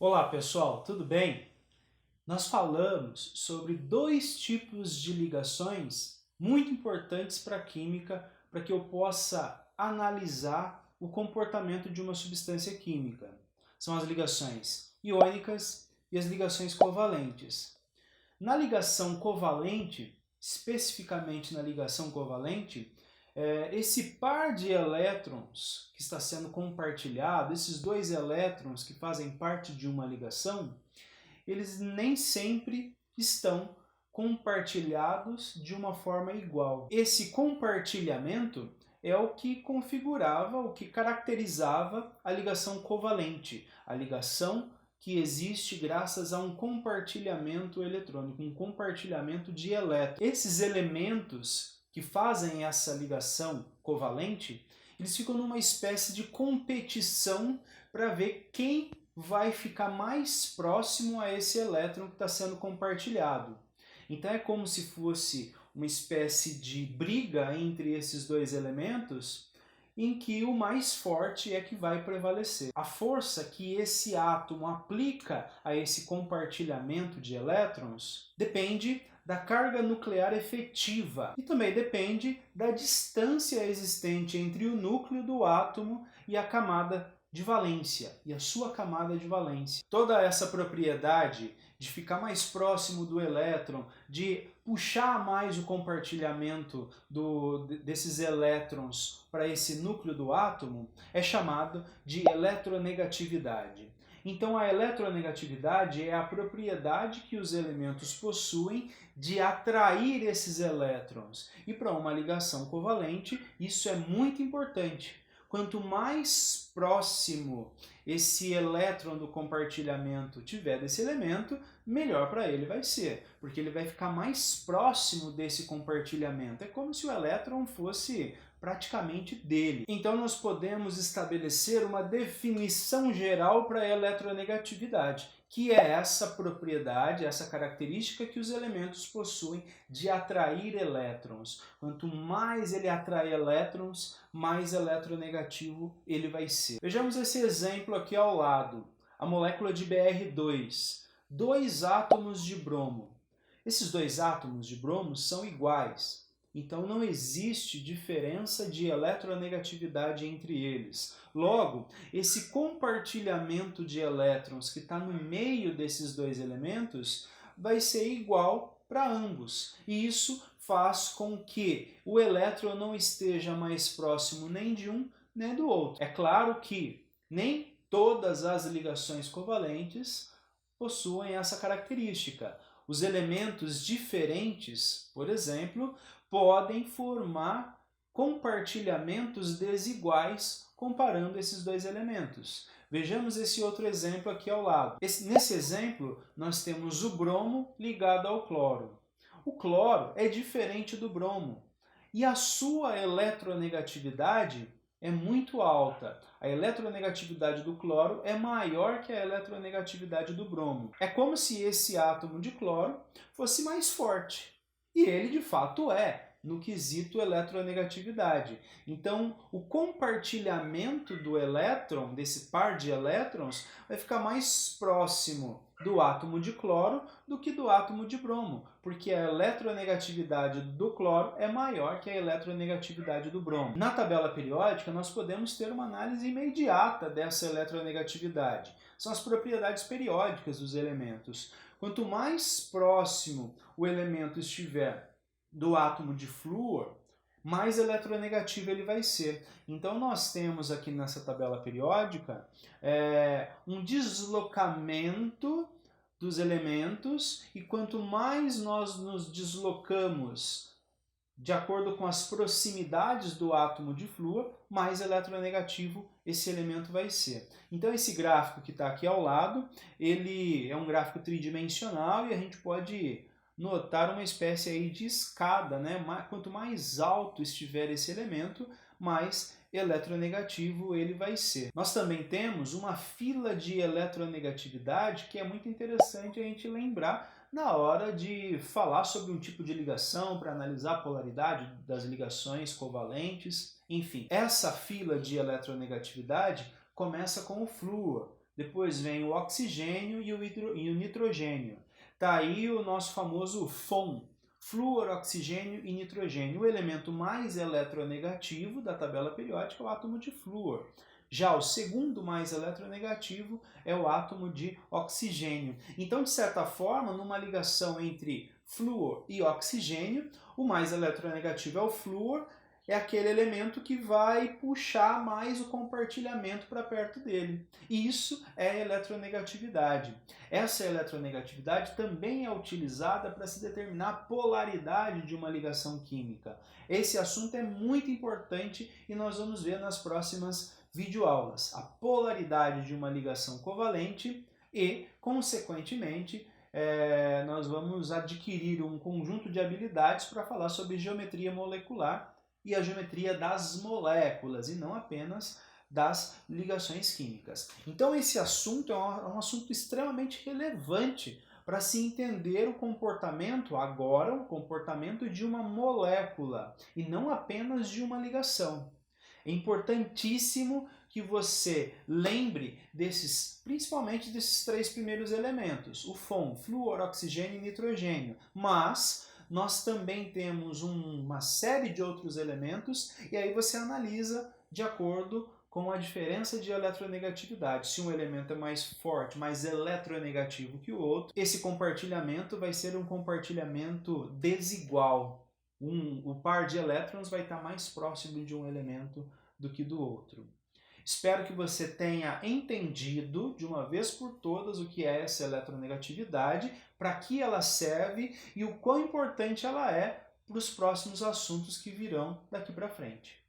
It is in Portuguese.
Olá pessoal, tudo bem? Nós falamos sobre dois tipos de ligações muito importantes para a química, para que eu possa analisar o comportamento de uma substância química. São as ligações iônicas e as ligações covalentes. Na ligação covalente, especificamente na ligação covalente, esse par de elétrons que está sendo compartilhado, esses dois elétrons que fazem parte de uma ligação, eles nem sempre estão compartilhados de uma forma igual. Esse compartilhamento é o que configurava, o que caracterizava a ligação covalente, a ligação que existe graças a um compartilhamento eletrônico, um compartilhamento de elétrons. Esses elementos que fazem essa ligação covalente, eles ficam numa espécie de competição para ver quem vai ficar mais próximo a esse elétron que está sendo compartilhado. Então é como se fosse uma espécie de briga entre esses dois elementos, em que o mais forte é que vai prevalecer. A força que esse átomo aplica a esse compartilhamento de elétrons depende da carga nuclear efetiva e também depende da distância existente entre o núcleo do átomo e a camada de valência e a sua camada de valência. Toda essa propriedade de ficar mais próximo do elétron, de puxar mais o compartilhamento desses elétrons para esse núcleo do átomo, é chamado de eletronegatividade. Então a eletronegatividade é a propriedade que os elementos possuem de atrair esses elétrons. E para uma ligação covalente, isso é muito importante. Quanto mais próximo esse elétron do compartilhamento tiver desse elemento, melhor para ele vai ser, porque ele vai ficar mais próximo desse compartilhamento. É como se o elétron fosse praticamente dele. Então nós podemos estabelecer uma definição geral para a eletronegatividade, que é essa propriedade, essa característica que os elementos possuem de atrair elétrons. Quanto mais ele atrai elétrons, mais eletronegativo ele vai ser. Vejamos esse exemplo aqui ao lado. A molécula de Br2. Dois átomos de bromo. Esses dois átomos de bromo são iguais. Então não existe diferença de eletronegatividade entre eles. Logo, esse compartilhamento de elétrons que está no meio desses dois elementos vai ser igual para ambos. E isso faz com que o elétron não esteja mais próximo nem de um nem do outro. É claro que nem todas as ligações covalentes possuem essa característica. Os elementos diferentes, por exemplo, podem formar compartilhamentos desiguais comparando esses dois elementos. Vejamos esse outro exemplo aqui ao lado. Nesse exemplo, nós temos o bromo ligado ao cloro. O cloro é diferente do bromo e a sua eletronegatividade é muito alta. A eletronegatividade do cloro é maior que a eletronegatividade do bromo. É como se esse átomo de cloro fosse mais forte. E ele de fato é, no quesito eletronegatividade. Então, o compartilhamento do elétron, desse par de elétrons, vai ficar mais próximo do átomo de cloro do que do átomo de bromo, porque a eletronegatividade do cloro é maior que a eletronegatividade do bromo. Na tabela periódica, nós podemos ter uma análise imediata dessa eletronegatividade. São as propriedades periódicas dos elementos. Quanto mais próximo o elemento estiver do átomo de flúor, mais eletronegativo ele vai ser. Então nós temos aqui nessa tabela periódica um deslocamento dos elementos, e quanto mais nós nos deslocamos de acordo com as proximidades do átomo de flúor, mais eletronegativo esse elemento vai ser. Então esse gráfico que está aqui ao lado, ele é um gráfico tridimensional e a gente pode notar uma espécie aí de escada, né? Quanto mais alto estiver esse elemento, mais eletronegativo ele vai ser. Nós também temos uma fila de eletronegatividade que é muito interessante a gente lembrar na hora de falar sobre um tipo de ligação, para analisar a polaridade das ligações covalentes, enfim. Essa fila de eletronegatividade começa com o flúor. depois vem o oxigênio e o nitrogênio. Tá aí o nosso famoso FON, flúor, oxigênio e nitrogênio. O elemento mais eletronegativo da tabela periódica é o átomo de flúor. Já o segundo mais eletronegativo é o átomo de oxigênio. Então, de certa forma, numa ligação entre flúor e oxigênio, o mais eletronegativo é o flúor, é aquele elemento que vai puxar mais o compartilhamento para perto dele. E isso é a eletronegatividade. Essa eletronegatividade também é utilizada para se determinar a polaridade de uma ligação química. Esse assunto é muito importante e nós vamos ver nas próximas videoaulas. A polaridade de uma ligação covalente e, consequentemente, nós vamos adquirir um conjunto de habilidades para falar sobre geometria molecular e a geometria das moléculas, e não apenas das ligações químicas. Então esse assunto é um assunto extremamente relevante para se entender o comportamento, agora, o comportamento de uma molécula, e não apenas de uma ligação. É importantíssimo que você lembre principalmente desses três primeiros elementos, o FON, flúor, oxigênio e nitrogênio, mas nós também temos uma série de outros elementos e aí você analisa de acordo com a diferença de eletronegatividade. Se um elemento é mais forte, mais eletronegativo que o outro, esse compartilhamento vai ser um compartilhamento desigual. O par de elétrons vai estar mais próximo de um elemento do que do outro. Espero que você tenha entendido de uma vez por todas o que é essa eletronegatividade, para que ela serve e o quão importante ela é para os próximos assuntos que virão daqui para frente.